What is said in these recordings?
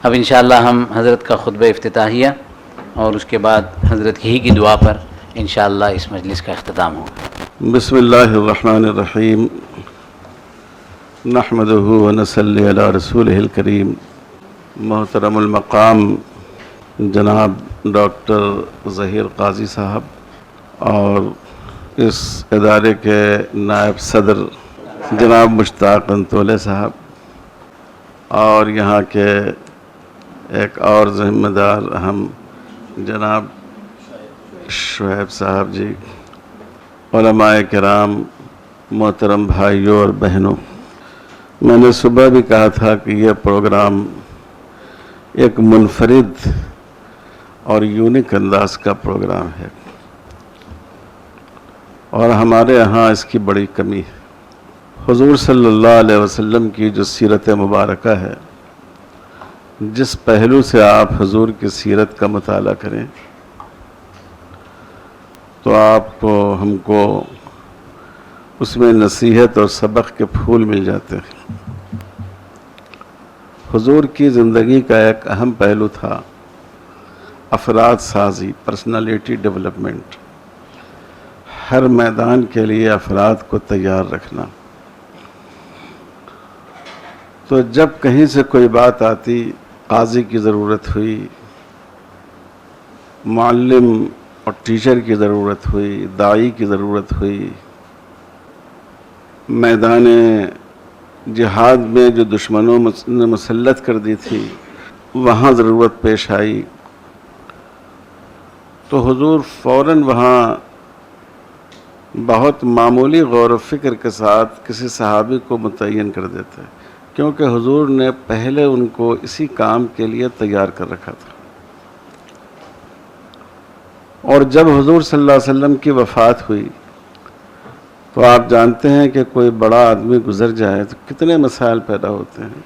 اب انشاءاللہ ہم حضرت کا خطبہ افتتاحیہ اور اس کے بعد حضرت ہی کی دعا پر انشاءاللہ اس مجلس کا اختتام ہوگا۔ بسم اللہ الرحمن الرحیم، نحمدہ ونصلی علی رسولہ الکریم۔ محترم المقام جناب ڈاکٹر ظہیر قاضی صاحب اور اس ادارے کے نائب صدر جناب مشتاق انطولے صاحب اور یہاں کے ایک اور ذمہ دار اہم جناب شعیب صاحب جی، علماء کرام، محترم بھائیوں اور بہنوں، میں نے صبح بھی کہا تھا کہ یہ پروگرام ایک منفرد اور یونیک انداز کا پروگرام ہے اور ہمارے یہاں اس کی بڑی کمی ہے۔ حضور صلی اللہ علیہ وسلم کی جو سیرت مبارکہ ہے، جس پہلو سے آپ حضور کی سیرت کا مطالعہ کریں تو آپ کو ہم کو اس میں نصیحت اور سبق کے پھول مل جاتے ہیں۔ حضور کی زندگی کا ایک اہم پہلو تھا افراد سازی، پرسنالٹی ڈیولپمنٹ، ہر میدان کے لیے افراد کو تیار رکھنا۔ تو جب کہیں سے کوئی بات آتی، قاضی کی ضرورت ہوئی، معلم اور ٹیچر کی ضرورت ہوئی، داعی کی ضرورت ہوئی، میدان جہاد میں جو دشمنوں نے مسلط کر دی تھی وہاں ضرورت پیش آئی، تو حضور فوراً وہاں بہت معمولی غور و فکر کے ساتھ کسی صحابی کو متعین کر دیتے، کیونکہ حضور نے پہلے ان کو اسی کام کے لیے تیار کر رکھا تھا۔ اور جب حضور صلی اللہ علیہ وسلم کی وفات ہوئی تو آپ جانتے ہیں کہ کوئی بڑا آدمی گزر جائے تو کتنے مسائل پیدا ہوتے ہیں،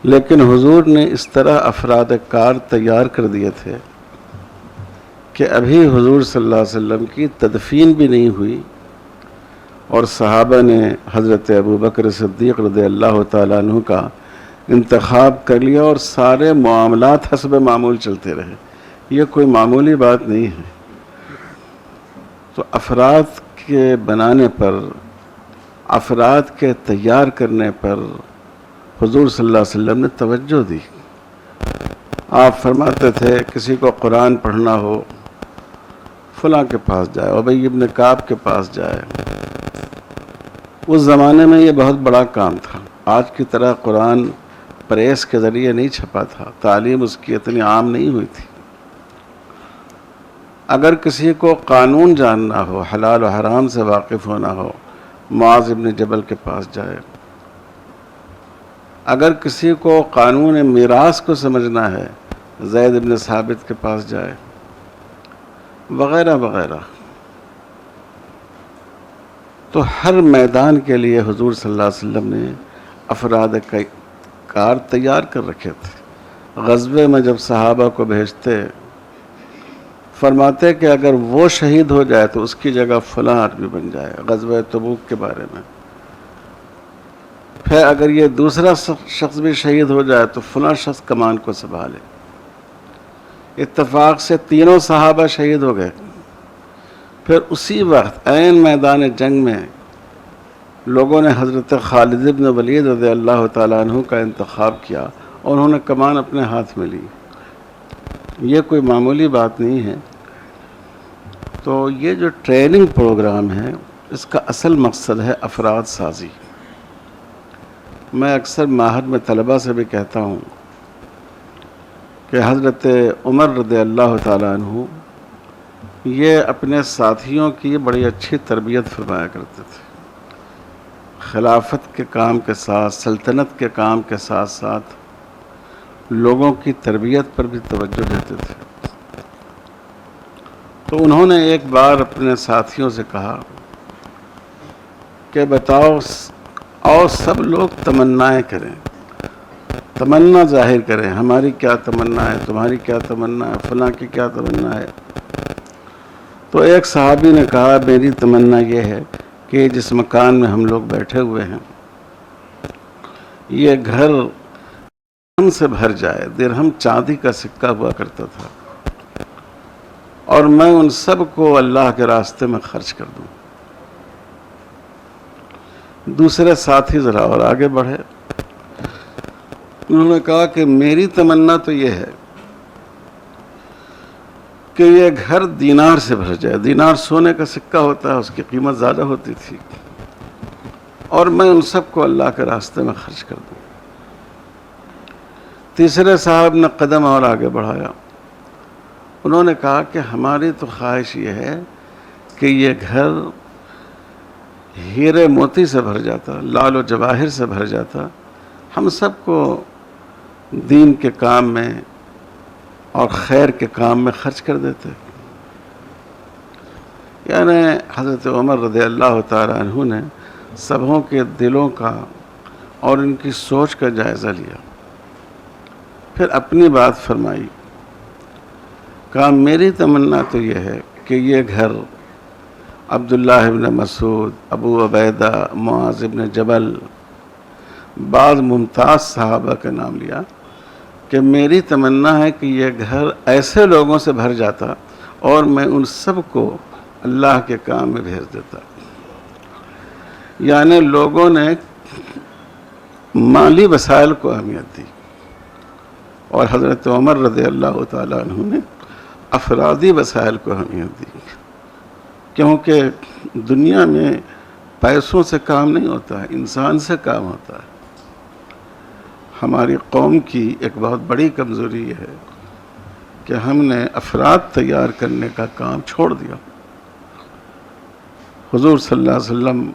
لیکن حضور نے اس طرح افراد کار تیار کر دیے تھے کہ ابھی حضور صلی اللہ علیہ وسلم کی تدفین بھی نہیں ہوئی اور صحابہ نے حضرت ابوبکر صدیق رضی اللہ تعالیٰ عنہ کا انتخاب کر لیا اور سارے معاملات حسب معمول چلتے رہے۔ یہ کوئی معمولی بات نہیں ہے۔ تو افراد کے بنانے پر، افراد کے تیار کرنے پر حضور صلی اللہ علیہ وسلم نے توجہ دی۔ آپ فرماتے تھے کسی کو قرآن پڑھنا ہو فلاں کے پاس جائے، ابی بن کعب کے پاس جائے۔ اس زمانے میں یہ بہت بڑا کام تھا۔ آج کی طرح قرآن پریس کے ذریعے نہیں چھپا تھا، تعلیم اس کی اتنی عام نہیں ہوئی تھی۔ اگر کسی کو قانون جاننا ہو، حلال و حرام سے واقف ہونا ہو، معاذ بن جبل کے پاس جائے۔ اگر کسی کو قانون میراث کو سمجھنا ہے، زید بن ثابت کے پاس جائے، وغیرہ وغیرہ۔ تو ہر میدان کے لیے حضور صلی اللہ علیہ وسلم نے افراد کار تیار کر رکھے تھے۔ غزوے میں جب صحابہ کو بھیجتے، فرماتے کہ اگر وہ شہید ہو جائے تو اس کی جگہ فلاں آدمی بن جائے، غزوہ تبوک کے بارے میں۔ پھر اگر یہ دوسرا شخص بھی شہید ہو جائے تو فلاں شخص کمان کو سنبھالے۔ اتفاق سے تینوں صحابہ شہید ہو گئے۔ پھر اسی وقت عین میدان جنگ میں لوگوں نے حضرت خالد بن ولید رضی اللہ تعالیٰ عنہ کا انتخاب کیا اور انہوں نے کمان اپنے ہاتھ میں لی۔ یہ کوئی معمولی بات نہیں ہے۔ تو یہ جو ٹریننگ پروگرام ہے، اس کا اصل مقصد ہے افراد سازی۔ میں اکثر معہد میں طلبہ سے بھی کہتا ہوں کہ حضرت عمر رضی اللہ تعالیٰ عنہ یہ اپنے ساتھیوں کی بڑی اچھی تربیت فرمایا کرتے تھے۔ خلافت کے کام کے ساتھ، سلطنت کے کام کے ساتھ ساتھ لوگوں کی تربیت پر بھی توجہ دیتے تھے۔ تو انہوں نے ایک بار اپنے ساتھیوں سے کہا کہ بتاؤ، اور سب لوگ تمنائیں کریں، تمنا ظاہر کریں، ہماری کیا تمنا ہے، تمہاری کیا تمنا ہے، فلاں کی کیا تمنا ہے۔ تو ایک صحابی نے کہا میری تمنا یہ ہے کہ جس مکان میں ہم لوگ بیٹھے ہوئے ہیں، یہ گھر درہم سے بھر جائے. درہم چاندی کا سکہ ہوا کرتا تھا, اور میں ان سب کو اللہ کے راستے میں خرچ کر دوں. دوسرے ساتھی ذرا اور آگے بڑھے. انہوں نے کہا کہ میری تمنا تو یہ ہے کہ یہ گھر دینار سے بھر جائے. دینار سونے کا سکہ ہوتا ہے, اس کی قیمت زیادہ ہوتی تھی, اور میں ان سب کو اللہ کے راستے میں خرچ کر دوں. تیسرے صاحب نے قدم اور آگے بڑھایا. انہوں نے کہا کہ ہماری تو خواہش یہ ہے کہ یہ گھر ہیرے موتی سے بھر جاتا, لال و جواہر سے بھر جاتا, ہم سب کو دین کے کام میں اور خیر کے کام میں خرچ کر دیتے. یعنی حضرت عمر رضی اللہ تعالیٰ عنہ نے سبوں کے دلوں کا اور ان کی سوچ کا جائزہ لیا, پھر اپنی بات فرمائی. کہا میری تمنا تو یہ ہے کہ یہ گھر عبداللہ ابن مسعود, ابو عبیدہ, معاذ ابن جبل, بعض ممتاز صحابہ کا نام لیا, کہ میری تمنا ہے کہ یہ گھر ایسے لوگوں سے بھر جاتا اور میں ان سب کو اللہ کے کام میں بھیج دیتا. یعنی لوگوں نے مالی وسائل کو اہمیت دی, اور حضرت عمر رضی اللہ تعالیٰ عنہ نے افرادی وسائل کو اہمیت دی, کیونکہ دنیا میں پیسوں سے کام نہیں ہوتا ہے, انسان سے کام ہوتا ہے. ہماری قوم کی ایک بہت بڑی کمزوری یہ ہے کہ ہم نے افراد تیار کرنے کا کام چھوڑ دیا. حضور صلی اللہ علیہ وسلم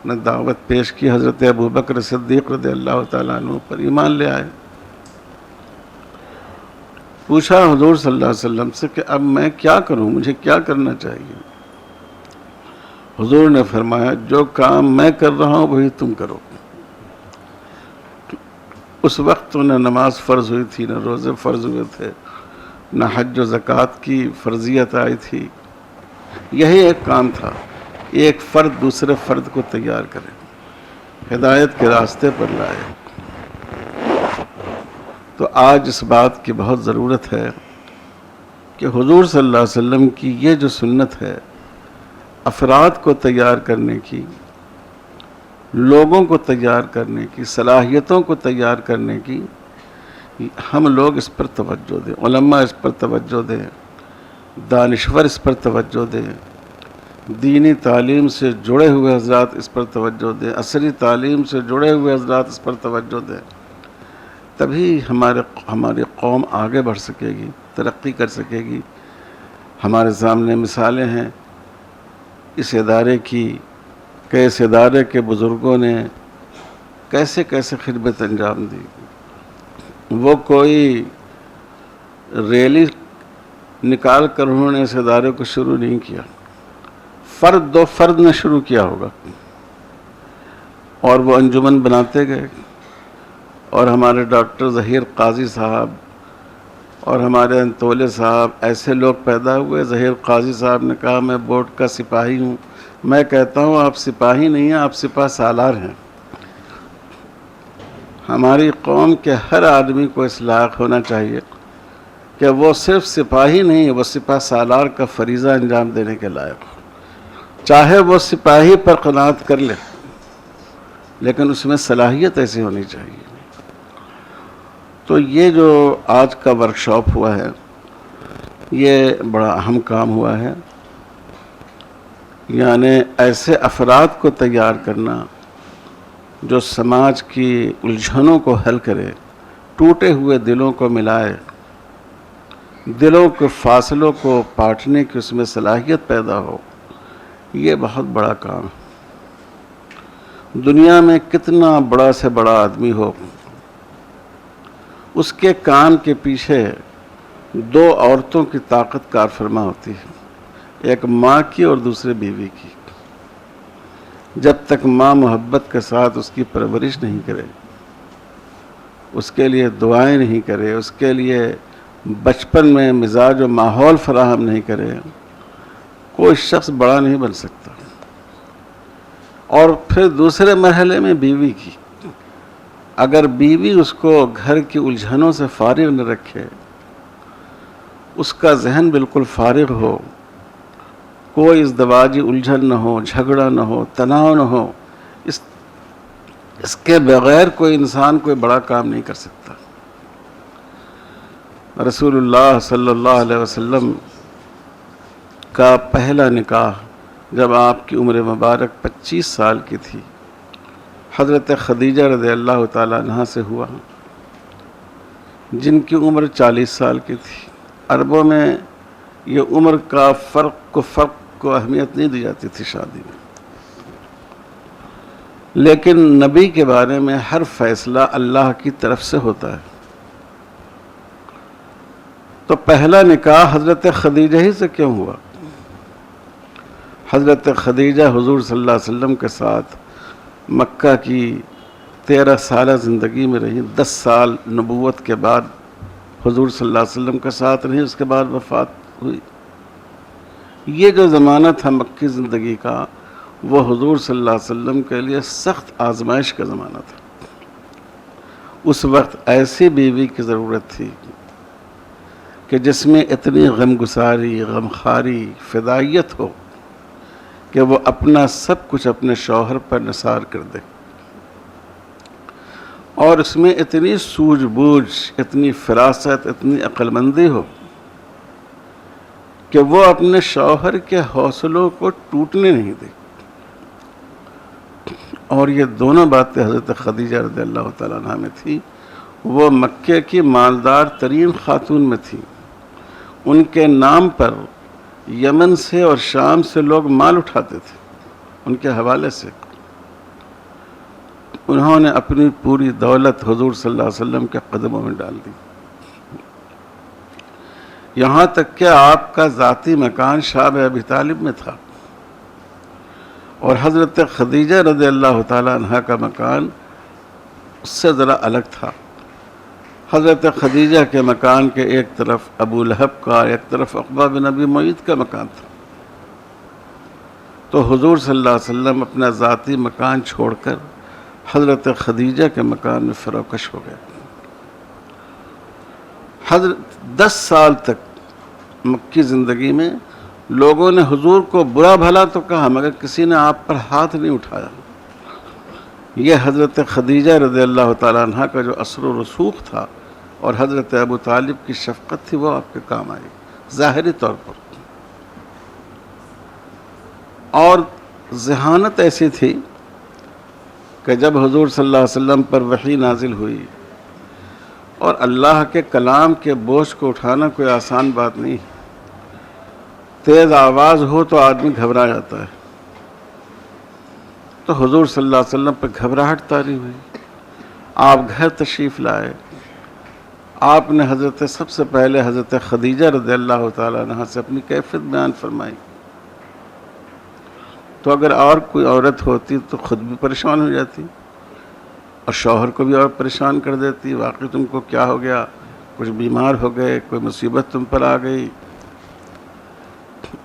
نے دعوت پیش کی, حضرت ابو بکر صدیق رضی اللہ تعالیٰ عنہ پر ایمان لے آئے. پوچھا حضور صلی اللہ علیہ وسلم سے کہ اب میں کیا کروں, مجھے کیا کرنا چاہیے؟ حضور نے فرمایا جو کام میں کر رہا ہوں وہی تم کرو. اس وقت تو نہ نماز فرض ہوئی تھی, نہ روزے فرض ہوئے تھے, نہ حج و زکوٰۃ کی فرضیت آئی تھی. یہی ایک کام تھا, ایک فرد دوسرے فرد کو تیار کرے, ہدایت کے راستے پر لائے. تو آج اس بات کی بہت ضرورت ہے کہ حضور صلی اللہ علیہ وسلم کی یہ جو سنت ہے افراد کو تیار کرنے کی, لوگوں کو تیار کرنے کی, صلاحیتوں کو تیار کرنے کی, ہم لوگ اس پر توجہ دیں, علماء اس پر توجہ دیں, دانشور اس پر توجہ دیں, دینی تعلیم سے جڑے ہوئے حضرات اس پر توجہ دیں, عصری تعلیم سے جڑے ہوئے حضرات اس پر توجہ دیں. تبھی ہماری قوم آگے بڑھ سکے گی, ترقی کر سکے گی. ہمارے سامنے مثالیں ہیں اس ادارے کی کہ اس ادارے کے بزرگوں نے کیسے کیسے خدمت انجام دی. وہ کوئی ریلی نکال کر انہوں نے اس ادارے کو شروع نہیں کیا, فرد دو فرد نے شروع کیا ہوگا, اور وہ انجمن بناتے گئے. اور ہمارے ڈاکٹر ظہیر قاضی صاحب اور ہمارے انتولے صاحب ایسے لوگ پیدا ہوئے. ظہیر قاضی صاحب نے کہا میں بورڈ کا سپاہی ہوں. میں کہتا ہوں آپ سپاہی نہیں ہیں, آپ سپاہ سالار ہیں. ہماری قوم کے ہر آدمی کو اس لائق ہونا چاہیے کہ وہ صرف سپاہی نہیں, وہ سپاہ سالار کا فریضہ انجام دینے کے لائق ہو. چاہے وہ سپاہی پر قناعت کر لے, لیکن اس میں صلاحیت ایسی ہونی چاہیے. تو یہ جو آج کا ورکشاپ ہوا ہے یہ بڑا اہم کام ہوا ہے. یعنی ایسے افراد کو تیار کرنا جو سماج کی الجھنوں کو حل کرے, ٹوٹے ہوئے دلوں کو ملائے, دلوں کے فاصلوں کو پاٹنے کی اس میں صلاحیت پیدا ہو. یہ بہت بڑا کام ہے. دنیا میں کتنا بڑا سے بڑا آدمی ہو, اس کے کام کے پیچھے دو عورتوں کی طاقت کار فرما ہوتی ہے, ایک ماں کی اور دوسرے بیوی کی. جب تک ماں محبت کے ساتھ اس کی پرورش نہیں کرے, اس کے لیے دعائیں نہیں کرے, اس کے لیے بچپن میں مزاج و ماحول فراہم نہیں کرے, کوئی شخص بڑا نہیں بن سکتا. اور پھر دوسرے مرحلے میں بیوی کی, اگر بیوی اس کو گھر کی الجھنوں سے فارغ نہ رکھے، اس کا ذہن بالکل فارغ ہو، کوئی ازدواجی الجھن نہ ہو، جھگڑا نہ ہو، تناؤ نہ ہو، اس کے بغیر کوئی انسان کوئی بڑا کام نہیں کر سکتا۔ رسول اللہ صلی اللہ علیہ وسلم کا پہلا نکاح جب آپ کی عمر مبارک 25 سال کی تھی، حضرت خدیجہ رضی اللہ تعالیٰ عنہ سے ہوا، جن کی عمر 40 سال کی تھی۔ عربوں میں یہ عمر کا فرق کو اہمیت نہیں دی جاتی تھی شادی میں، لیکن نبی کے بارے میں ہر فیصلہ اللہ کی طرف سے ہوتا ہے۔ تو پہلا نکاح حضرت خدیجہ ہی سے کیوں ہوا؟ حضرت خدیجہ حضور صلی اللہ علیہ وسلم کے ساتھ مکہ کی 13 سالہ زندگی میں رہی، 10 سال نبوت کے بعد حضور صلی اللہ علیہ وسلم کے ساتھ رہی، اس کے بعد وفات ہوئی۔ یہ جو زمانہ تھا مکی زندگی کا، وہ حضور صلی اللہ علیہ وسلم کے لیے سخت آزمائش کا زمانہ تھا۔ اس وقت ایسی بیوی کی ضرورت تھی کہ جس میں اتنی غم گساری، غم خاری، فدائیت ہو کہ وہ اپنا سب کچھ اپنے شوہر پر نثار کر دے، اور اس میں اتنی سوجھ بوجھ، اتنی فراست، اتنی عقل مندی ہو کہ وہ اپنے شوہر کے حوصلوں کو ٹوٹنے نہیں دے۔ اور یہ دونوں باتیں حضرت خدیجہ رضی اللہ تعالیٰ عنہ میں تھی۔ وہ مکے کی مالدار ترین خاتون میں تھی، ان کے نام پر یمن سے اور شام سے لوگ مال اٹھاتے تھے، ان کے حوالے سے۔ انہوں نے اپنی پوری دولت حضور صلی اللہ علیہ وسلم کے قدموں میں ڈال دی، یہاں تک کہ آپ کا ذاتی مکان شعب ابی طالب میں تھا، اور حضرت خدیجہ رضی اللہ تعالیٰ عنہ کا مکان اس سے ذرا الگ تھا۔ حضرت خدیجہ کے مکان کے ایک طرف ابو لہب کا، ایک طرف عقبہ بن ابی معیط کا مکان تھا۔ تو حضور صلی اللہ علیہ وسلم اپنا ذاتی مکان چھوڑ کر حضرت خدیجہ کے مکان میں فروکش ہو گئے۔ حضرت 10 سال تک مکی زندگی میں لوگوں نے حضور کو برا بھلا تو کہا، مگر کسی نے آپ پر ہاتھ نہیں اٹھایا۔ یہ حضرت خدیجہ رضی اللہ تعالیٰ عنہ کا جو اثر و رسوخ تھا اور حضرت ابو طالب کی شفقت تھی، وہ آپ کے کام آئی ظاہری طور پر۔ اور ذہانت ایسی تھی کہ جب حضور صلی اللہ علیہ وسلم پر وحی نازل ہوئی، اور اللہ کے کلام کے بوجھ کو اٹھانا کوئی آسان بات نہیں، تیز آواز ہو تو آدمی گھبرا جاتا ہے، تو حضور صلی اللہ علیہ وسلم پہ گھبراہٹ طاری ہوئی۔ آپ گھر تشریف لائے، آپ نے سب سے پہلے حضرت خدیجہ رضی اللہ تعالیٰ عنہ سے اپنی کیفیت بیان فرمائی۔ تو اگر اور کوئی عورت ہوتی تو خود بھی پریشان ہو جاتی اور شوہر کو بھی اور پریشان کر دیتی، واقعی تم کو کیا ہو گیا، کچھ بیمار ہو گئے، کوئی مصیبت تم پر آ گئی۔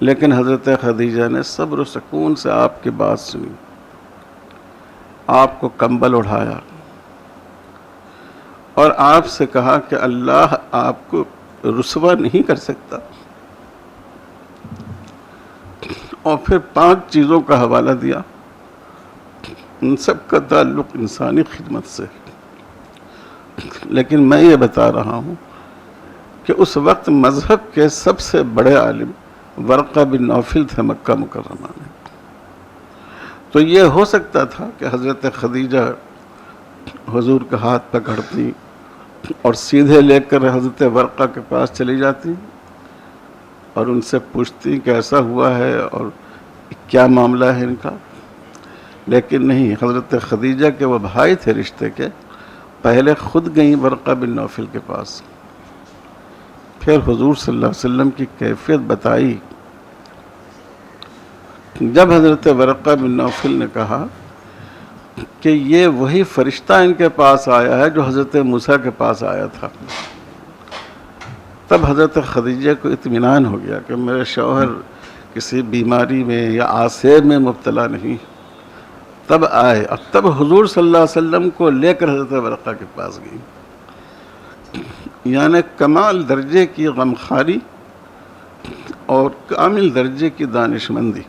لیکن حضرت خدیجہ نے صبر و سکون سے آپ کی بات سنی، آپ کو کمبل اڑھایا اور آپ سے کہا کہ اللہ آپ کو رسوا نہیں کر سکتا، اور پھر 5 چیزوں کا حوالہ دیا، ان سب کا تعلق انسانی خدمت سے۔ لیکن میں یہ بتا رہا ہوں کہ اس وقت مذہب کے سب سے بڑے عالم ورقہ بن نوفل تھے مکہ مکرمہ میں۔ تو یہ ہو سکتا تھا کہ حضرت خدیجہ حضور کا ہاتھ پکڑتی اور سیدھے لے کر حضرت ورقہ کے پاس چلی جاتی اور ان سے پوچھتی کہ ایسا ہوا ہے اور کیا معاملہ ہے ان کا۔ لیکن نہیں، حضرت خدیجہ کے وہ بھائی تھے رشتے کے، پہلے خود گئیں ورقہ بن نوفل کے پاس، پھر حضور صلی اللہ علیہ وسلم کی کیفیت بتائی۔ جب حضرت ورقہ بن نوفل نے کہا کہ یہ وہی فرشتہ ان کے پاس آیا ہے جو حضرت موسیٰ کے پاس آیا تھا، تب حضرت خدیجہ کو اطمینان ہو گیا کہ میرے شوہر کسی بیماری میں یا آسیب میں مبتلا نہیں۔ تب آئے اور تب حضور صلی اللہ علیہ وسلم کو لے کر حضرت ورقہ کے پاس گئی. یعنی کمال درجے کی غمخواری اور کامل درجے کی دانش مندی،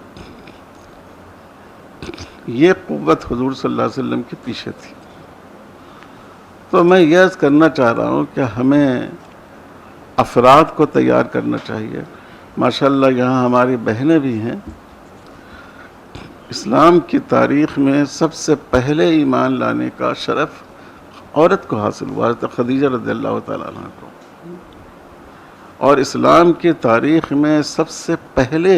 یہ قوت حضور صلی اللہ علیہ وسلم کے پیچھے تھی. تو میں یہ عرض کرنا چاہ رہا ہوں کہ ہمیں افراد کو تیار کرنا چاہیے. ماشاءاللہ یہاں ہماری بہنیں بھی ہیں. اسلام کی تاریخ میں سب سے پہلے ایمان لانے کا شرف عورت کو حاصل ہوا، حضرت خدیجہ رضی اللہ تعالیٰ عنہ کو. اور اسلام کی تاریخ میں سب سے پہلے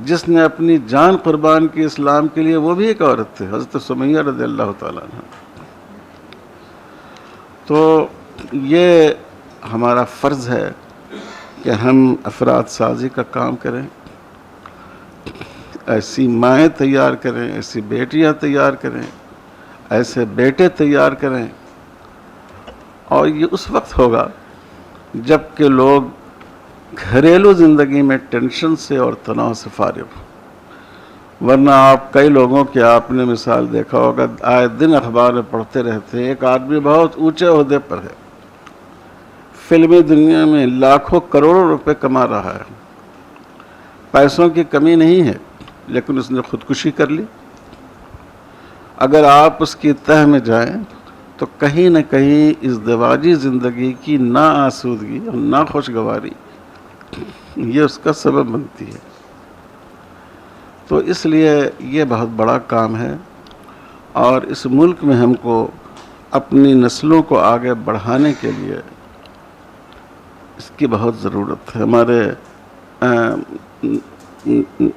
جس نے اپنی جان قربان کی اسلام کے لیے وہ بھی ایک عورت تھے، حضرت سمیہ رضی اللہ تعالیٰ عنہ. تو یہ ہمارا فرض ہے کہ ہم افراد سازی کا کام کریں، ایسی مائیں تیار کریں، ایسی بیٹیاں تیار کریں، ایسے بیٹے تیار کریں. اور یہ اس وقت ہوگا جب کہ لوگ گھریلو زندگی میں ٹینشن سے اور تناؤ سے فارغ ہوں. ورنہ آپ کئی لوگوں کی آپ نے مثال دیکھا ہوگا، آئے دن اخبار میں پڑھتے رہتے ہیں، ایک آدمی بہت اونچے عہدے پر ہے، فلمی دنیا میں لاکھوں کروڑوں روپے کما رہا ہے، پیسوں کی کمی نہیں ہے، لیکن اس نے خودکشی کر لی. اگر آپ اس کی تہ میں جائیں تو کہیں نہ کہیں ازدواجی زندگی کی ناآسودگی اور ناخوشگواری یہ اس کا سبب بنتی ہے. تو اس لیے یہ بہت بڑا کام ہے، اور اس ملک میں ہم کو اپنی نسلوں کو آگے بڑھانے کے لیے اس کی بہت ضرورت ہے. ہمارے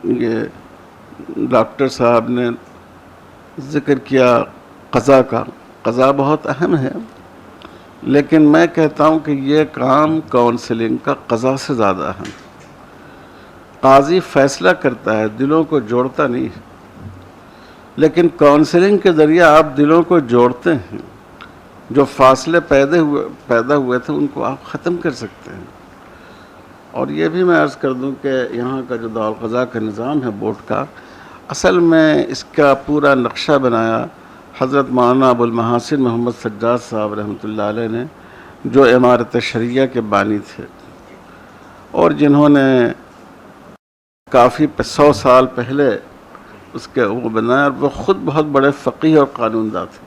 یہ ڈاکٹر صاحب نے ذکر کیا قضا کا. قضا بہت اہم ہے، لیکن میں کہتا ہوں کہ یہ کام کونسلنگ کا قضا سے زیادہ اہم. قاضی فیصلہ کرتا ہے، دلوں کو جوڑتا نہیں ہے، لیکن کونسلنگ کے ذریعے آپ دلوں کو جوڑتے ہیں. جو فاصلے پیدا ہوئے تھے ان کو آپ ختم کر سکتے ہیں. اور یہ بھی میں عرض کر دوں کہ یہاں کا جو دارالقضاء کا نظام ہے بورڈ کا، اصل میں اس کا پورا نقشہ بنایا حضرت مولانا ابو المحاسن محمد سجاد صاحب رحمۃ اللہ علیہ نے، جو امارت شریعہ کے بانی تھے اور جنہوں نے کافی 100 سال پہلے اس کے وہ بنایا، اور وہ خود بہت بڑے فقیہ اور قانون داں تھے.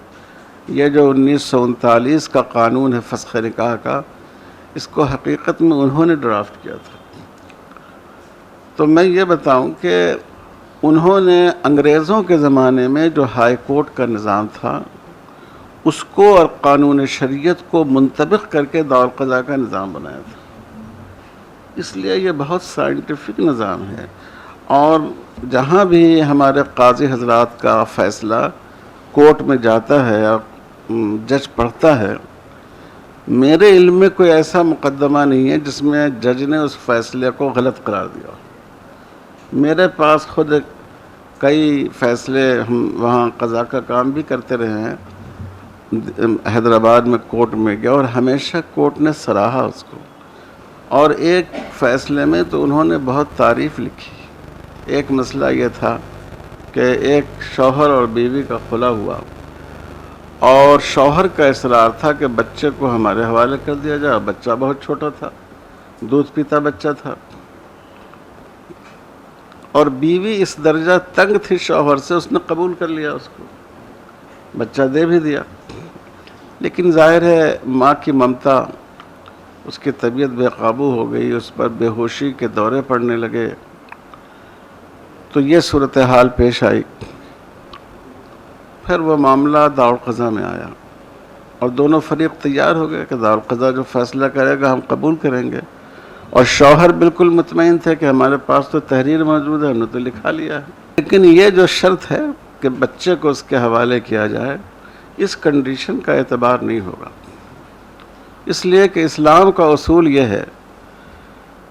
یہ جو 1939 کا قانون ہے فسخ نکاح کا، اس کو حقیقت میں انہوں نے ڈرافٹ کیا تھا. تو میں یہ بتاؤں کہ انہوں نے انگریزوں کے زمانے میں جو ہائی کورٹ کا نظام تھا اس کو اور قانون شریعت کو منطبق کر کے دارالقضاء کا نظام بنایا تھا. اس لیے یہ بہت سائنٹیفک نظام ہے. اور جہاں بھی ہمارے قاضی حضرات کا فیصلہ کورٹ میں جاتا ہے اور جج پڑھتا ہے، میرے علم میں کوئی ایسا مقدمہ نہیں ہے جس میں جج نے اس فیصلے کو غلط قرار دیا. میرے پاس خود کئی فیصلے، ہم وہاں قضا کا کام بھی کرتے رہے ہیں، حیدرآباد میں کورٹ میں گیا اور ہمیشہ کورٹ نے سراہا اس کو. اور ایک فیصلے میں تو انہوں نے بہت تعریف لکھی. ایک مسئلہ یہ تھا کہ ایک شوہر اور بیوی کا خلا ہوا، اور شوہر کا اصرار تھا کہ بچے کو ہمارے حوالے کر دیا جائے. بچہ بہت چھوٹا تھا، دودھ پیتا بچہ تھا، اور بیوی اس درجہ تنگ تھی شوہر سے، اس نے قبول کر لیا، اس کو بچہ دے بھی دیا. لیکن ظاہر ہے ماں کی ممتا، اس کی طبیعت بے قابو ہو گئی، اس پر بے ہوشی کے دورے پڑنے لگے. تو یہ صورتحال پیش آئی. پھر وہ معاملہ دارالقضاء میں آیا اور دونوں فریق تیار ہو گئے کہ دارالقضاء جو فیصلہ کرے گا ہم قبول کریں گے. اور شوہر بالکل مطمئن تھے کہ ہمارے پاس تو تحریر موجود ہے، ہم نے تو لکھا لیا ہے. لیکن یہ جو شرط ہے کہ بچے کو اس کے حوالے کیا جائے، اس کنڈیشن کا اعتبار نہیں ہوگا. اس لیے کہ اسلام کا اصول یہ ہے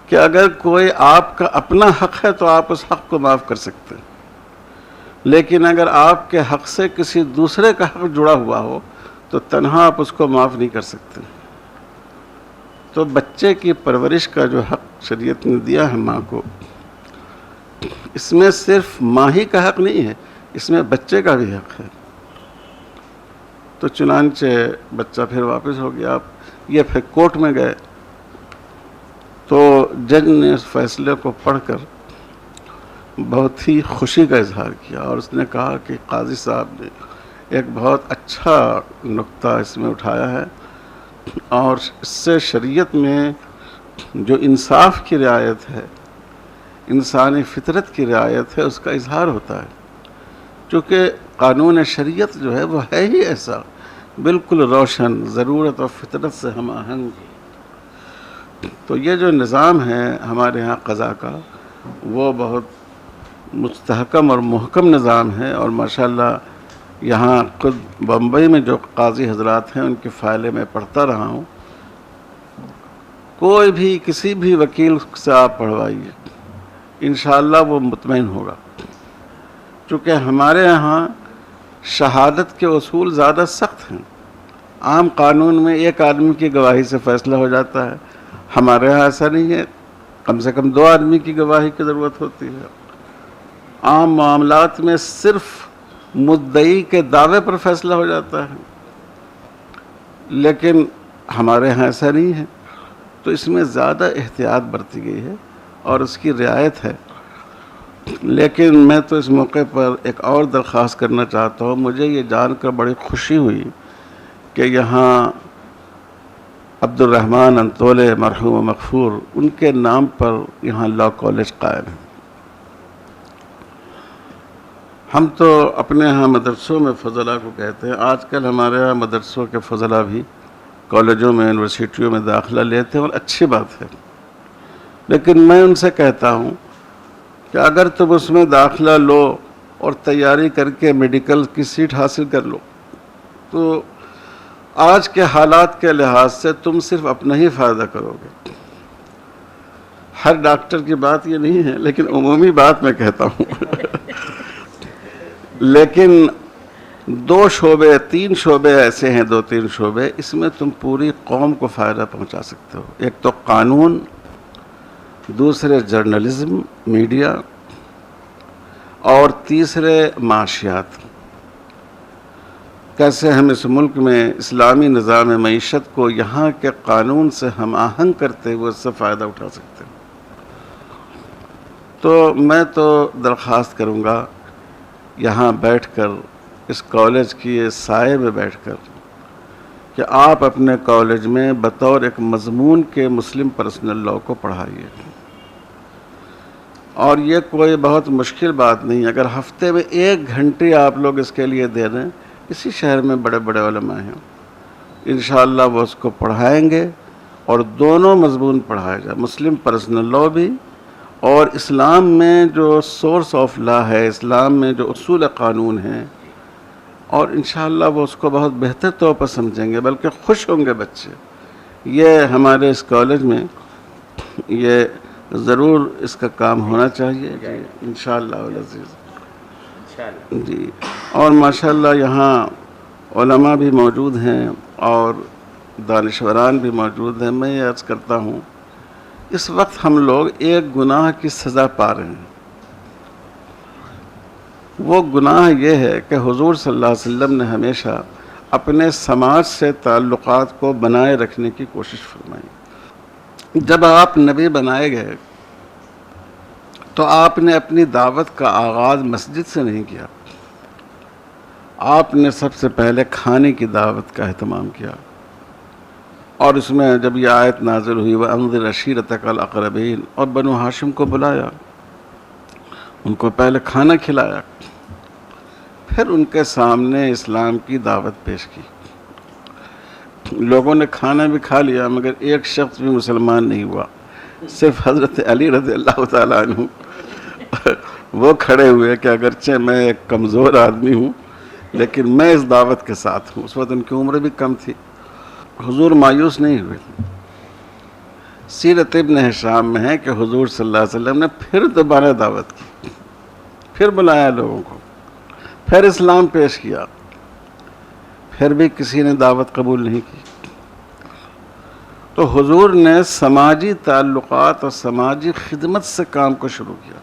کہ اگر کوئی آپ کا اپنا حق ہے تو آپ اس حق کو معاف کر سکتے ہیں، لیکن اگر آپ کے حق سے کسی دوسرے کا حق جڑا ہوا ہو تو تنہا آپ اس کو معاف نہیں کر سکتے. تو بچے کی پرورش کا جو حق شریعت نے دیا ہے ماں کو، اس میں صرف ماں ہی کا حق نہیں ہے، اس میں بچے کا بھی حق ہے۔ تو چنانچہ بچہ پھر واپس ہو گیا، یہ پھر کورٹ میں گئے تو جج نے اس فیصلے کو پڑھ کر بہت ہی خوشی کا اظہار کیا، اور اس نے کہا کہ قاضی صاحب نے ایک بہت اچھا نقطہ اس میں اٹھایا ہے، اور اس سے شریعت میں جو انصاف کی رعایت ہے، انسانی فطرت کی رعایت ہے، اس کا اظہار ہوتا ہے، چونکہ قانون شریعت جو ہے وہ ہے ہی ایسا، بالکل روشن، ضرورت اور فطرت سے ہم آہنگ۔ تو یہ جو نظام ہے ہمارے ہاں قضا کا، وہ بہت مستحکم اور محکم نظام ہے، اور ماشاءاللہ یہاں خود بمبئی میں جو قاضی حضرات ہیں ان کی فائلیں میں پڑھتا رہا ہوں، کوئی بھی کسی بھی وکیل سے آپ پڑھوائیے انشاءاللہ وہ مطمئن ہوگا، چونکہ ہمارے یہاں شہادت کے اصول زیادہ سخت ہیں۔ عام قانون میں ایک آدمی کی گواہی سے فیصلہ ہو جاتا ہے، ہمارے یہاں ایسا نہیں ہے، کم سے کم 2 آدمی کی گواہی کی ضرورت ہوتی ہے۔ عام معاملات میں صرف مدعی کے دعوے پر فیصلہ ہو جاتا ہے، لیکن ہمارے ہاں ایسا نہیں ہے، تو اس میں زیادہ احتیاط برتی گئی ہے اور اس کی رعایت ہے۔ لیکن میں تو اس موقع پر ایک اور درخواست کرنا چاہتا ہوں، مجھے یہ جان کر بڑی خوشی ہوئی کہ یہاں عبد الرحمن انطولے مرحوم و مغفور، ان کے نام پر یہاں لاء کالج قائم ہے۔ ہم تو اپنے ہاں مدرسوں میں فضلاء کو کہتے ہیں، آج کل ہمارے ہاں مدرسوں کے فضلاء بھی کالجوں میں، یونیورسٹیوں میں داخلہ لیتے ہیں، اور اچھی بات ہے، لیکن میں ان سے کہتا ہوں کہ اگر تم اس میں داخلہ لو اور تیاری کر کے میڈیکل کی سیٹ حاصل کر لو، تو آج کے حالات کے لحاظ سے تم صرف اپنا ہی فائدہ کرو گے۔ ہر ڈاکٹر کی بات یہ نہیں ہے، لیکن عمومی بات میں کہتا ہوں۔ لیکن 2 شعبے 3 شعبے ایسے ہیں، 2-3 شعبے، اس میں تم پوری قوم کو فائدہ پہنچا سکتے ہو۔ ایک تو قانون، دوسرے جرنلزم، میڈیا، اور تیسرے معاشیات۔ کیسے ہم اس ملک میں اسلامی نظام معیشت کو یہاں کے قانون سے ہم آہنگ کرتے ہوئے اس سے فائدہ اٹھا سکتے ہیں۔ تو میں تو درخواست کروں گا یہاں بیٹھ کر، اس کالج کی سائے میں بیٹھ کر، کہ آپ اپنے کالج میں بطور ایک مضمون کے مسلم پرسنل لاء کو پڑھائیے، اور یہ کوئی بہت مشکل بات نہیں، اگر ہفتے میں 1 گھنٹے آپ لوگ اس کے لیے دے دیں، اسی شہر میں بڑے بڑے علماء ہیں، انشاءاللہ وہ اس کو پڑھائیں گے، اور دونوں مضمون پڑھائے جائیں، مسلم پرسنل لاء بھی، اور اسلام میں جو سورس آف لا ہے، اسلام میں جو اصول قانون ہیں، اور انشاءاللہ وہ اس کو بہت بہتر طور پر سمجھیں گے، بلکہ خوش ہوں گے بچے۔ یہ ہمارے اس کالج میں یہ ضرور اس کا کام ہونا چاہیے، انشاءاللہ العزیز۔ جی، اور ماشاءاللہ یہاں علماء بھی موجود ہیں اور دانشوران بھی موجود ہیں۔ میں یہ عرض کرتا ہوں، اس وقت ہم لوگ ایک گناہ کی سزا پا رہے ہیں، وہ گناہ یہ ہے کہ حضور صلی اللہ علیہ وسلم نے ہمیشہ اپنے سماج سے تعلقات کو بنائے رکھنے کی کوشش فرمائی۔ جب آپ نبی بنائے گئے تو آپ نے اپنی دعوت کا آغاز مسجد سے نہیں کیا، آپ نے سب سے پہلے کھانے کی دعوت کا اہتمام کیا، اور اس میں جب یہ آیت نازل ہوئی وَأَنذِرْ عَشِيرَتَكَ الْأَقْرَبِينَ، اور بنو ہاشم کو بلایا، ان کو پہلے کھانا کھلایا، پھر ان کے سامنے اسلام کی دعوت پیش کی۔ لوگوں نے کھانا بھی کھا لیا مگر ایک شخص بھی مسلمان نہیں ہوا، صرف حضرت علی رضی اللہ تعالیٰ عنہ وہ کھڑے ہوئے کہ اگرچہ میں ایک کمزور آدمی ہوں لیکن میں اس دعوت کے ساتھ ہوں۔ اس وقت ان کی عمر بھی کم تھی۔ حضور مایوس نہیں ہوئے۔ سیرت ابن ہشام میں ہے کہ حضور صلی اللہ علیہ وسلم نے پھر دوبارہ دعوت کی، پھر بلایا لوگوں کو، پھر اسلام پیش کیا، پھر بھی کسی نے دعوت قبول نہیں کی۔ تو حضور نے سماجی تعلقات اور سماجی خدمت سے کام کو شروع کیا۔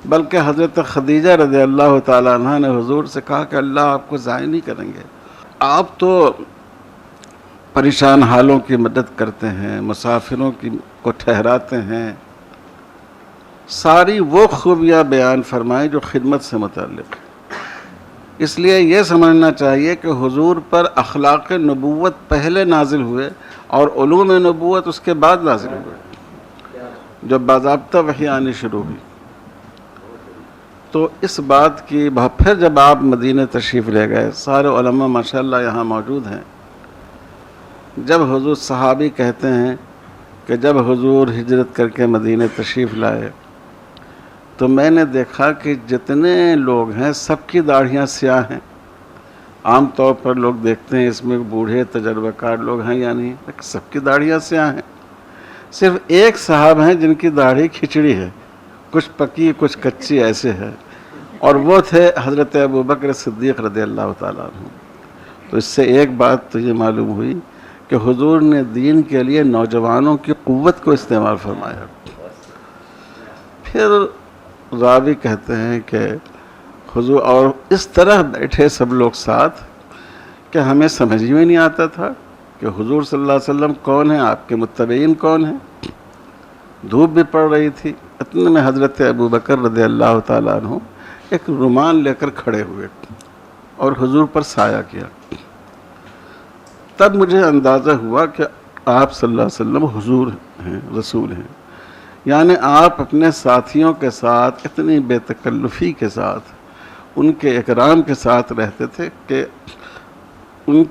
بلکہ حضرت خدیجہ رضی اللہ تعالیٰ عنہ نے حضور سے کہا کہ اللہ آپ کو ضائع نہیں کریں گے، آپ تو پریشان حالوں کی مدد کرتے ہیں، مسافروں کو ٹھہراتے ہیں، ساری وہ خوبیاں بیان فرمائیں جو خدمت سے متعلق ہے۔ اس لیے یہ سمجھنا چاہیے کہ حضور پر اخلاق نبوت پہلے نازل ہوئے اور علوم نبوت اس کے بعد نازل ہوئے، جب باضابطہ وحی آنی شروع ہوئی۔ تو اس بات کی پھر جب آپ مدینہ تشریف لے گئے، سارے علماء ماشاءاللہ یہاں موجود ہیں، جب حضور صحابی کہتے ہیں کہ جب حضور ہجرت کر کے مدینہ تشریف لائے تو میں نے دیکھا کہ جتنے لوگ ہیں سب کی داڑھیاں سیاہ ہیں۔ عام طور پر لوگ دیکھتے ہیں اس میں بوڑھے تجربہ کار لوگ ہیں یا نہیں، لیکن سب کی داڑھیاں سیاہ ہیں۔ صرف ایک صاحب ہیں جن کی داڑھی کھچڑی ہے، کچھ پکی کچھ کچی ایسے ہے، اور وہ تھے حضرت ابوبکر صدیق رضی اللہ تعالیٰ عنہ۔ تو اس سے ایک بات تو یہ معلوم ہوئی کہ حضور نے دین کے لیے نوجوانوں کی قوت کو استعمال فرمایا۔ پھر راوی کہتے ہیں کہ حضور اور اس طرح بیٹھے سب لوگ ساتھ کہ ہمیں سمجھ میں نہیں آتا تھا کہ حضور صلی اللہ علیہ وسلم کون ہیں، آپ کے متبعین کون ہیں۔ دھوپ بھی پڑ رہی تھی، اتنے میں حضرت ابوبکر رضی اللہ تعالیٰ عنہ ایک رومال لے کر کھڑے ہوئے اور حضور پر سایہ کیا۔ تب مجھے اندازہ ہوا کہ آپ صلی اللہ علیہ وسلم حضور ہیں، رسول ہیں، یعنی آپ اپنے ساتھیوں کے ساتھ اتنی بے تکلفی کے ساتھ، ان کے اکرام کے ساتھ رہتے تھے کہ ان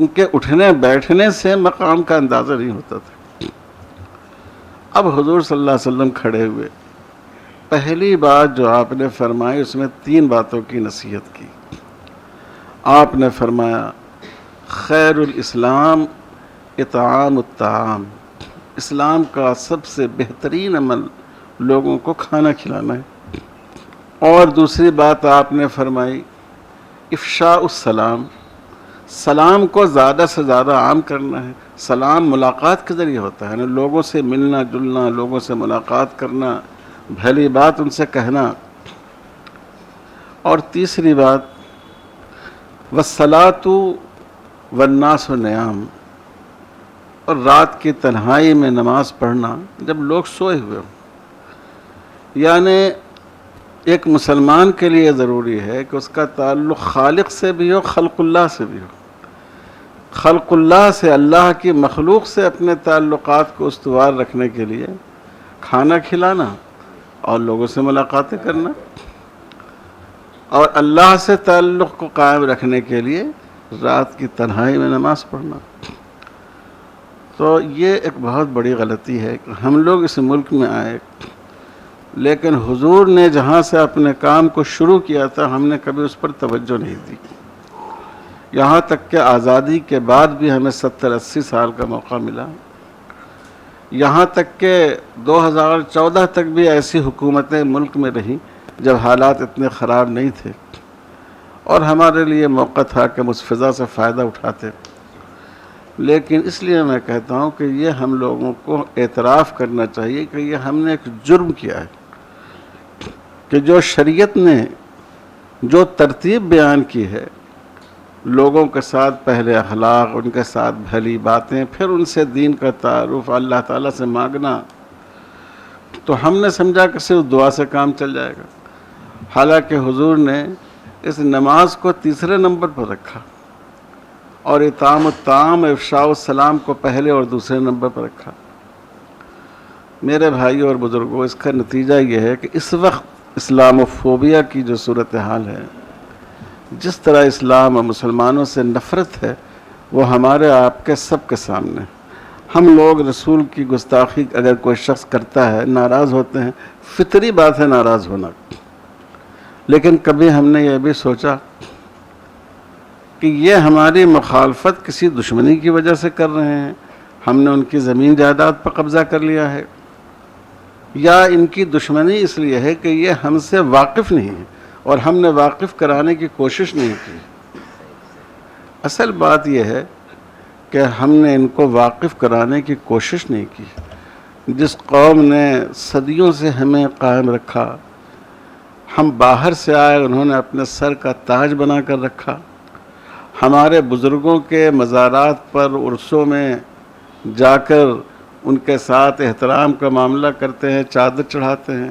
کے اٹھنے بیٹھنے سے مقام کا اندازہ نہیں ہوتا تھا۔ اب حضور صلی اللہ علیہ وسلم کھڑے ہوئے، پہلی بات جو آپ نے فرمائی اس میں 3 باتوں کی نصیحت کی۔ آپ نے فرمایا خیر الاسلام اطعام الطعام، اسلام کا سب سے بہترین عمل لوگوں کو کھانا کھلانا ہے۔ اور دوسری بات آپ نے فرمائی افشاء السلام، سلام کو زیادہ سے زیادہ عام کرنا ہے۔ سلام ملاقات کے ذریعے ہوتا ہے، لوگوں سے ملنا جلنا، لوگوں سے ملاقات کرنا، بھلی بات ان سے کہنا۔ اور تیسری بات والصلاۃ والناس نیام، اور رات کی تنہائی میں نماز پڑھنا جب لوگ سوئے ہوئے ہوں۔ یعنی ایک مسلمان کے لیے ضروری ہے کہ اس کا تعلق خالق سے بھی ہو، خلق اللہ سے بھی ہو۔ خلق اللہ سے، اللہ کی مخلوق سے اپنے تعلقات کو استوار رکھنے کے لیے کھانا کھلانا اور لوگوں سے ملاقاتیں کرنا، اور اللہ سے تعلق کو قائم رکھنے کے لیے رات کی تنہائی میں نماز پڑھنا۔ تو یہ ایک بہت بڑی غلطی ہے کہ ہم لوگ اس ملک میں آئے، لیکن حضور نے جہاں سے اپنے کام کو شروع کیا تھا ہم نے کبھی اس پر توجہ نہیں دی۔ یہاں تک کہ آزادی کے بعد بھی ہمیں 70-80 سال کا موقع ملا، یہاں تک کہ 2014 تک بھی ایسی حکومتیں ملک میں رہیں جب حالات اتنے خراب نہیں تھے، اور ہمارے لیے موقع تھا کہ اس فضا سے فائدہ اٹھاتے۔ لیکن اس لیے میں کہتا ہوں کہ یہ ہم لوگوں کو اعتراف کرنا چاہیے کہ یہ ہم نے ایک جرم کیا ہے کہ جو شریعت نے جو ترتیب بیان کی ہے، لوگوں کے ساتھ پہلے اخلاق، ان کے ساتھ بھلی باتیں، پھر ان سے دین کا تعارف، اللہ تعالیٰ سے مانگنا، تو ہم نے سمجھا کہ صرف دعا سے کام چل جائے گا۔ حالانکہ حضور نے اس نماز کو تیسرے نمبر پر رکھا اور اطعام الطعام، افشاء السلام کو پہلے اور دوسرے نمبر پر رکھا۔ میرے بھائیوں اور بزرگوں، اس کا نتیجہ یہ ہے کہ اس وقت اسلاموفوبیا کی جو صورتحال ہے، جس طرح اسلام اور مسلمانوں سے نفرت ہے، وہ ہمارے آپ کے سب کے سامنے۔ ہم لوگ رسول کی گستاخی اگر کوئی شخص کرتا ہے ناراض ہوتے ہیں، فطری بات ہے ناراض ہونا، لیکن کبھی ہم نے یہ بھی سوچا کہ یہ ہماری مخالفت کسی دشمنی کی وجہ سے کر رہے ہیں، ہم نے ان کی زمین جائیداد پر قبضہ کر لیا ہے، یا ان کی دشمنی اس لیے ہے کہ یہ ہم سے واقف نہیں ہے اور ہم نے واقف کرانے کی کوشش نہیں کی۔ اصل بات یہ ہے کہ ہم نے ان کو واقف کرانے کی کوشش نہیں کی۔ جس قوم نے صدیوں سے ہمیں قائم رکھا، ہم باہر سے آئے، انہوں نے اپنے سر کا تاج بنا کر رکھا. ہمارے بزرگوں کے مزارات پر عرسوں میں جا کر ان کے ساتھ احترام کا معاملہ کرتے ہیں، چادر چڑھاتے ہیں.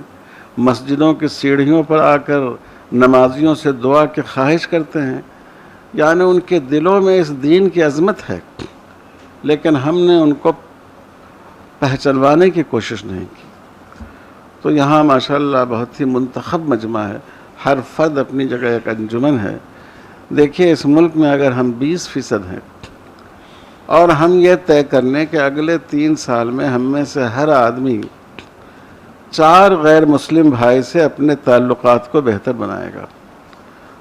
مسجدوں کی سیڑھیوں پر آ کر نمازیوں سے دعا کی خواہش کرتے ہیں. یعنی ان کے دلوں میں اس دین کی عظمت ہے، لیکن ہم نے ان کو پہچانوانے کی کوشش نہیں کی. تو یہاں ماشاءاللہ بہت ہی منتخب مجمع ہے، ہر فرد اپنی جگہ ایک انجمن ہے. دیکھیے اس ملک میں اگر ہم 20% ہیں اور ہم یہ طے کر لیں کہ اگلے 3 سال میں ہم میں سے ہر آدمی 4 غیر مسلم بھائی سے اپنے تعلقات کو بہتر بنائے گا.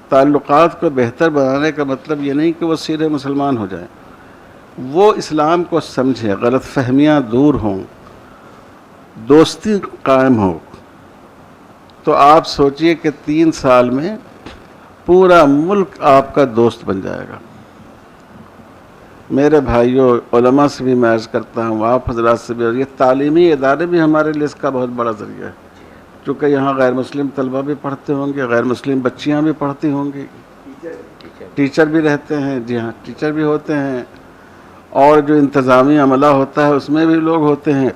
تعلقات کو بہتر بنانے کا مطلب یہ نہیں کہ وہ سیدھے مسلمان ہو جائیں، وہ اسلام کو سمجھیں، غلط فہمیاں دور ہوں، دوستی قائم ہو. تو آپ سوچئے کہ 3 سال میں پورا ملک آپ کا دوست بن جائے گا. میرے بھائیوں، علماء سے بھی میں عرض کرتا ہوں، آپ حضرات سے بھی، اور یہ تعلیمی ادارے بھی ہمارے لیے اس کا بہت بڑا ذریعہ ہے، چونکہ یہاں غیر مسلم طلبہ بھی پڑھتے ہوں گے، غیر مسلم بچیاں بھی پڑھتی ہوں گی، ٹیچر بھی رہتے ہیں. جی ہاں، ٹیچر بھی ہوتے ہیں، اور جو انتظامی عملہ ہوتا ہے اس میں بھی لوگ ہوتے ہیں.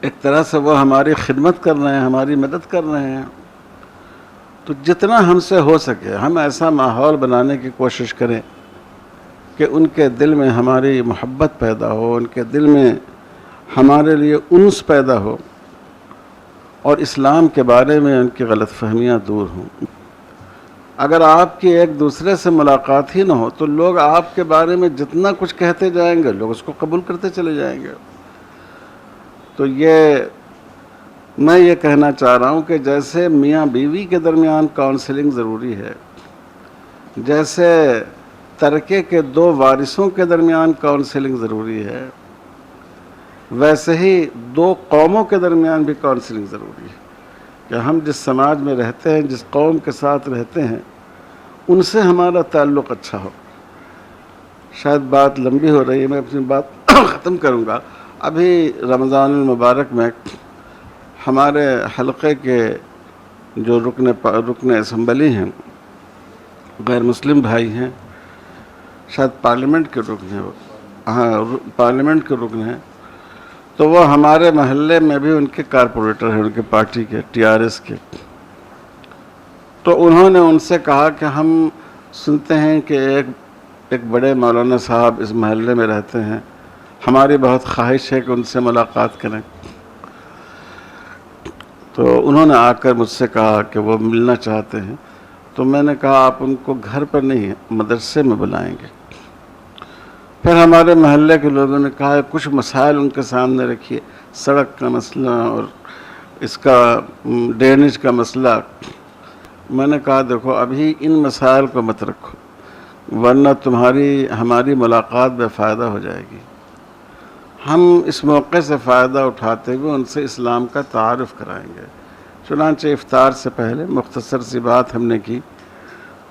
ایک طرح سے وہ ہماری خدمت کر رہے ہیں، ہماری مدد کر رہے ہیں. تو جتنا ہم سے ہو سکے ہم ایسا ماحول بنانے کی کوشش کریں کہ ان کے دل میں ہماری محبت پیدا ہو، ان کے دل میں ہمارے لیے انس پیدا ہو، اور اسلام کے بارے میں ان کی غلط فہمیاں دور ہوں. اگر آپ کی ایک دوسرے سے ملاقات ہی نہ ہو تو لوگ آپ کے بارے میں جتنا کچھ کہتے جائیں گے، لوگ اس کو قبول کرتے چلے جائیں گے. تو میں یہ کہنا چاہ رہا ہوں کہ جیسے میاں بیوی کے درمیان کاؤنسلنگ ضروری ہے، جیسے ترکے کے 2 وارثوں کے درمیان کاؤنسلنگ ضروری ہے، ویسے ہی 2 قوموں کے درمیان بھی کاؤنسلنگ ضروری ہے کہ ہم جس سماج میں رہتے ہیں، جس قوم کے ساتھ رہتے ہیں، ان سے ہمارا تعلق اچھا ہو. شاید بات لمبی ہو رہی ہے، میں اپنی بات ختم کروں گا. ابھی رمضان المبارک میں ہمارے حلقے کے جو رکن اسمبلی ہیں، غیر مسلم بھائی ہیں، شاید پارلیمنٹ کے رکن ہیں، ہاں پارلیمنٹ کے رکن ہیں. تو وہ ہمارے محلے میں بھی ان کے کارپوریٹر ہیں، ان کے پارٹی کے TRS کے. تو انہوں نے ان سے کہا کہ ہم سنتے ہیں کہ ایک بڑے مولانا صاحب اس محلے میں رہتے ہیں، ہماری بہت خواہش ہے کہ ان سے ملاقات کریں. تو انہوں نے آ کر مجھ سے کہا کہ وہ ملنا چاہتے ہیں. تو میں نے کہا آپ ان کو گھر پر نہیں، مدرسے میں بلائیں گے. پھر ہمارے محلے کے لوگوں نے کہا کچھ مسائل ان کے سامنے رکھیے، سڑک کا مسئلہ اور اس کا ڈرینیج کا مسئلہ. میں نے کہا دیکھو ابھی ان مسائل کو مت رکھو، ورنہ ہماری ملاقات بے فائدہ ہو جائے گی. ہم اس موقع سے فائدہ اٹھاتے ہوئے ان سے اسلام کا تعارف کرائیں گے. چنانچہ افطار سے پہلے مختصر سی بات ہم نے کی،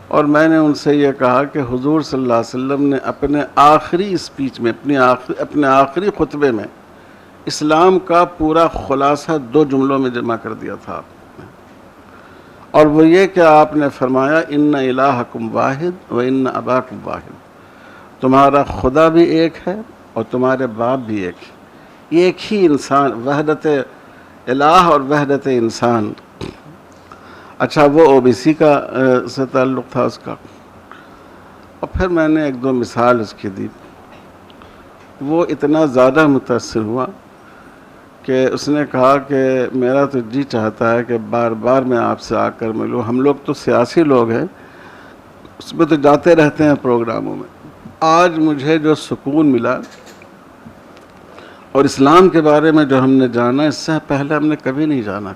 اور میں نے ان سے یہ کہا کہ حضور صلی اللہ علیہ وسلم نے اپنے آخری اسپیچ میں، اپنے آخری خطبے میں اسلام کا پورا خلاصہ 2 جملوں میں جمع کر دیا تھا آپ نے. اور وہ یہ کہ آپ نے فرمایا ان الہکم واحد و ان اباکم واحد، تمہارا خدا بھی ایک ہے اور تمہارے باپ بھی ایک ہے، ایک ہی انسان، وحدت الہ اور وحدت انسان. اچھا وہ OBC کا سے تعلق تھا اس کا. اور پھر میں نے 1-2 مثال اس کی دی. وہ اتنا زیادہ متاثر ہوا کہ اس نے کہا کہ میرا تو جی چاہتا ہے کہ بار بار میں آپ سے آ کر ملوں. ہم لوگ تو سیاسی لوگ ہیں، اس میں تو جاتے رہتے ہیں پروگراموں میں. آج مجھے جو سکون ملا اور اسلام کے بارے میں جو ہم نے جانا، اس سے پہلے ہم نے کبھی نہیں جانا.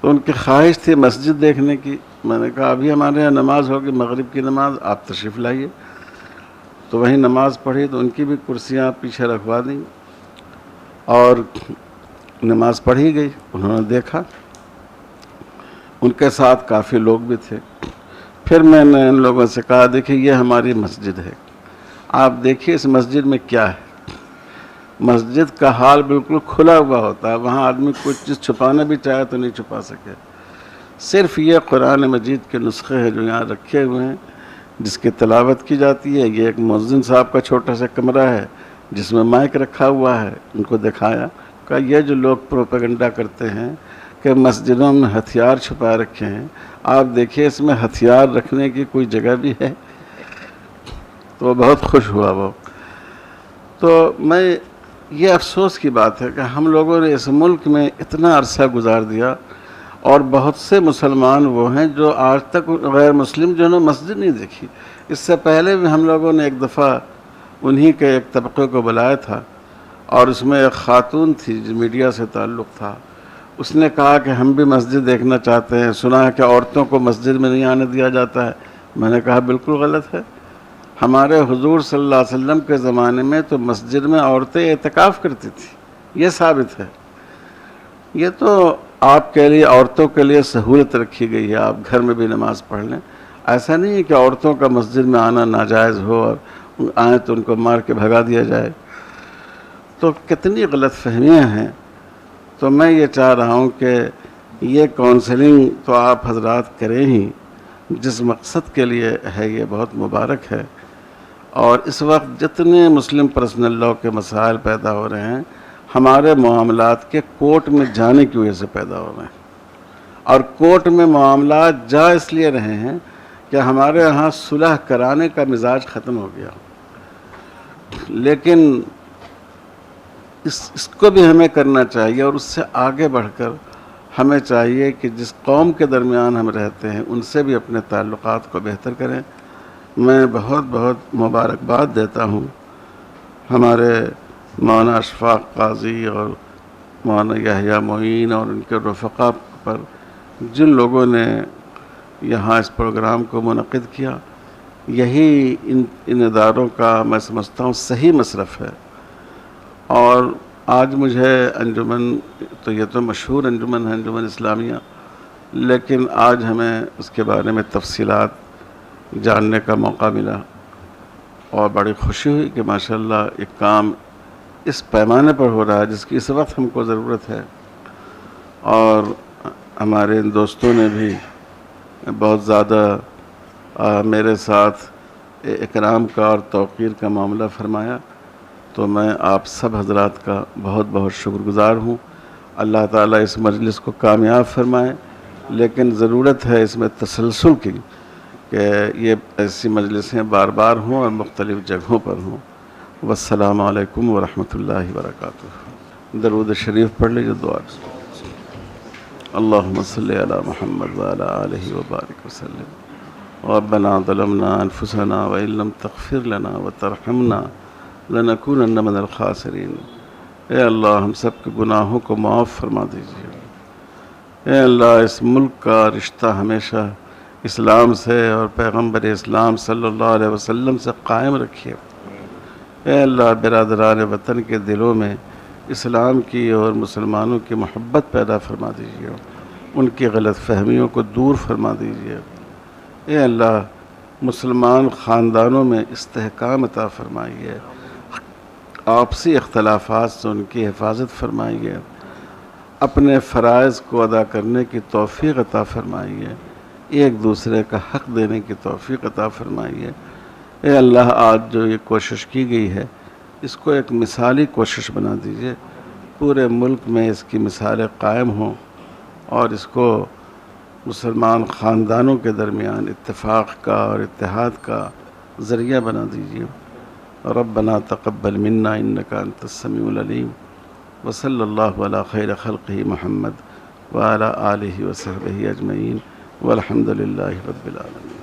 تو ان کی خواہش تھی مسجد دیکھنے کی. میں نے کہا ابھی ہمارے یہاں نماز ہوگی، مغرب کی نماز، آپ تشریف لائیے. تو وہیں نماز پڑھی، تو ان کی بھی کرسیاں پیچھے رکھوا دیں اور نماز پڑھی گئی. انہوں نے دیکھا، ان کے ساتھ کافی لوگ بھی تھے. پھر میں نے ان لوگوں سے کہا دیکھیے یہ ہماری مسجد ہے، آپ دیکھیے اس مسجد میں کیا ہے. مسجد کا حال بالکل کھلا ہوا ہوتا ہے، وہاں آدمی کوئی چیز چھپانا بھی چاہے تو نہیں چھپا سکے. صرف یہ قرآن مجید کے نسخے ہیں جو یہاں رکھے ہوئے ہیں، جس کی تلاوت کی جاتی ہے۔ یہ ایک مؤذن صاحب کا چھوٹا سا کمرہ ہے جس میں مائک رکھا ہوا ہے، ان کو دکھایا کہ یہ جو لوگ پروپیگنڈا کرتے ہیں کہ مسجدوں میں ہتھیار چھپا رکھے ہیں، آپ دیکھیے اس میں ہتھیار رکھنے کی کوئی جگہ بھی ہے؟ تو بہت خوش ہوا وہ۔ تو میں یہ افسوس کی بات ہے کہ ہم لوگوں نے اس ملک میں اتنا عرصہ گزار دیا، اور بہت سے مسلمان وہ ہیں جو آج تک غیر مسلم جو نے مسجد نہیں دیکھی۔ اس سے پہلے بھی ہم لوگوں نے ایک دفعہ انہی کے ایک طبقے کو بلایا تھا، اور اس میں ایک خاتون تھی جو میڈیا سے تعلق تھا، اس نے کہا کہ ہم بھی مسجد دیکھنا چاہتے ہیں، سنا ہے کہ عورتوں کو مسجد میں نہیں آنے دیا جاتا ہے۔ میں نے کہا بالکل غلط ہے، ہمارے حضور صلی اللہ علیہ وسلم کے زمانے میں تو مسجد میں عورتیں اعتکاف کرتی تھیں، یہ ثابت ہے۔ یہ تو آپ کے لیے، عورتوں کے لیے سہولت رکھی گئی ہے، آپ گھر میں بھی نماز پڑھ لیں۔ ایسا نہیں ہے کہ عورتوں کا مسجد میں آنا ناجائز ہو اور آئیں تو ان کو مار کے بھگا دیا جائے۔ تو کتنی غلط فہمیاں ہیں۔ تو میں یہ چاہ رہا ہوں کہ یہ کونسلنگ تو آپ حضرات کریں ہی، جس مقصد کے لیے ہے یہ بہت مبارک ہے۔ اور اس وقت جتنے مسلم پرسنل لاء کے مسائل پیدا ہو رہے ہیں، ہمارے معاملات کے کورٹ میں جانے کی وجہ سے پیدا ہو رہے ہیں، اور کورٹ میں معاملات جا اس لیے رہے ہیں کہ ہمارے ہاں صلح کرانے کا مزاج ختم ہو گیا۔ لیکن اس کو بھی ہمیں کرنا چاہیے، اور اس سے آگے بڑھ کر ہمیں چاہیے کہ جس قوم کے درمیان ہم رہتے ہیں ان سے بھی اپنے تعلقات کو بہتر کریں۔ میں بہت بہت مبارکباد دیتا ہوں ہمارے مولانا اشفاق قاضی اور مولانا یحییٰ معین اور ان کے رفقا پر، جن لوگوں نے یہاں اس پروگرام کو منعقد کیا۔ یہی ان اداروں کا میں سمجھتا ہوں صحیح مصرف ہے۔ اور آج مجھے انجمن، تو یہ تو مشہور انجمن ہے انجمن اسلامیہ، لیکن آج ہمیں اس کے بارے میں تفصیلات جاننے کا موقع ملا، اور بڑی خوشی ہوئی کہ ماشاءاللہ ایک کام اس پیمانے پر ہو رہا ہے جس کی اس وقت ہم کو ضرورت ہے۔ اور ہمارے ان دوستوں نے بھی بہت زیادہ میرے ساتھ اکرام کا اور توقیر کا معاملہ فرمایا، تو میں آپ سب حضرات کا بہت بہت شکر گزار ہوں۔ اللہ تعالیٰ اس مجلس کو کامیاب فرمائے، لیکن ضرورت ہے اس میں تسلسل کی، کہ یہ ایسی مجلسیں بار بار ہوں اور مختلف جگہوں پر ہوں۔ والسلام علیکم ورحمۃ اللہ وبرکاتہ۔ درود شریف پڑھ لیجیے، دعا۔ اللہم صلی علی محمد وعلی آلہ وبارک وسلم۔ ربنا ظلمنا انفسنا وان لم تغفر لنا وترحمنا لنکونن من الخاسرین۔ اے اللہ ہم سب کے گناہوں کو معاف فرما دیجیے۔ اے اللہ اس ملک کا رشتہ ہمیشہ اسلام سے اور پیغمبر اسلام صلی اللہ علیہ وسلم سے قائم رکھیے۔ اے اللہ برادران وطن کے دلوں میں اسلام کی اور مسلمانوں کی محبت پیدا فرما دیجیے، ان کی غلط فہمیوں کو دور فرما دیجیے۔ اے اللہ مسلمان خاندانوں میں استحکام عطا فرمائیے، آپسی اختلافات سے ان کی حفاظت فرمائیے، اپنے فرائض کو ادا کرنے کی توفیق عطا فرمائیے، ایک دوسرے کا حق دینے کی توفیق عطا فرمائیے۔ اے اللہ آج جو یہ کوشش کی گئی ہے اس کو ایک مثالی کوشش بنا دیجیے، پورے ملک میں اس کی مثالیں قائم ہوں، اور اس کو مسلمان خاندانوں کے درمیان اتفاق کا اور اتحاد کا ذریعہ بنا دیجیے۔ ربنا تقبل منا انک انت السمیع العلیم، وصلی اللہ علی خیر خلقہ محمد وعلی آلہ وصحبہ اجمعین، والحمد للہ رب العالمین۔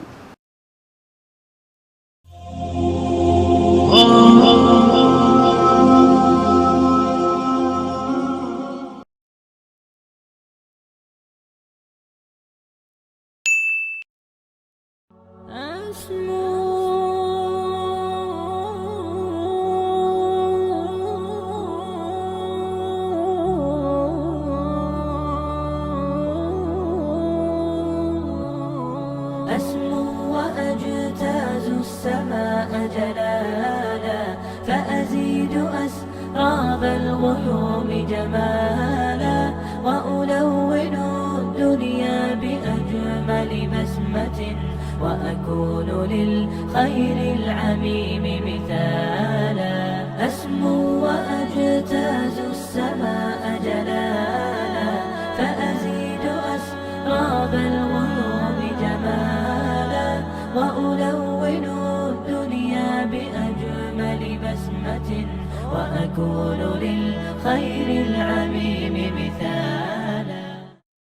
أسمو وأجتاز السماء جلالا، فأزيد أسراب الغيوم جمالا، وألون الدنيا بأ وأكون للخير العميم مثالا أسمو وأجتاز السماء جلالا فأزيد أسراب الغيوم جمالا وألون الدنيا بأجمل بسمة وأكون للخير العميم مثالا